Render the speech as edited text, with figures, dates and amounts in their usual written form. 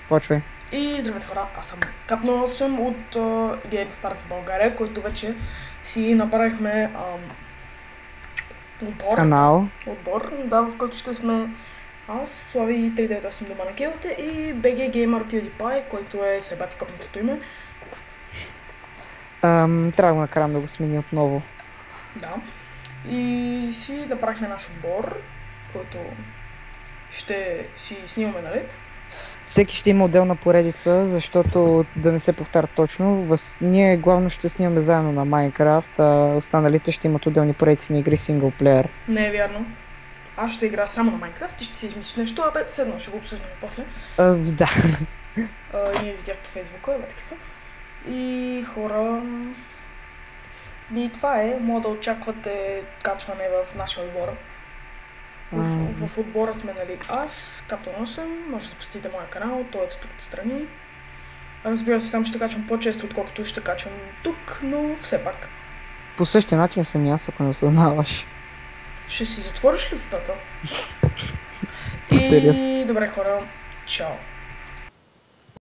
Почвай. И здравейте хора, аз съм Капнал съм от Game Stars България, който вече си направихме Канал. отбор, да, в който ще сме аз, Слави 398 дома на килата и BG Gamer PewDiePie, който е себати къпнатото име. Трябва да го накарам да го смени отново. Да. И си направихме наш отбор, който ще си снимаме, нали? Всеки ще има отделна поредица, защото да не се повтаря точно. Ние главно ще снимаме заедно на Minecraft, а останалите ще имат отделни поредици на игри синглплеер. Не е вярно. Аз ще играя само на Minecraft и ще си измислиш нещо, седно ще го обсъждаме после. Да. Ние видяхте в Фейсбука, такива. И хора... И това е, мога да очаквате качване в нашия отбор. В отбора сме, нали, аз, Капитан 8, може да посетите моя канал, той е тук отстрани. Разбира се, там ще качвам по-често, отколкото ще качвам тук, но все пак. По същия начин съм и аз, ако не осъзнаваш. Ще си затвориш ли устата? Сериозно. И добре хора, чао!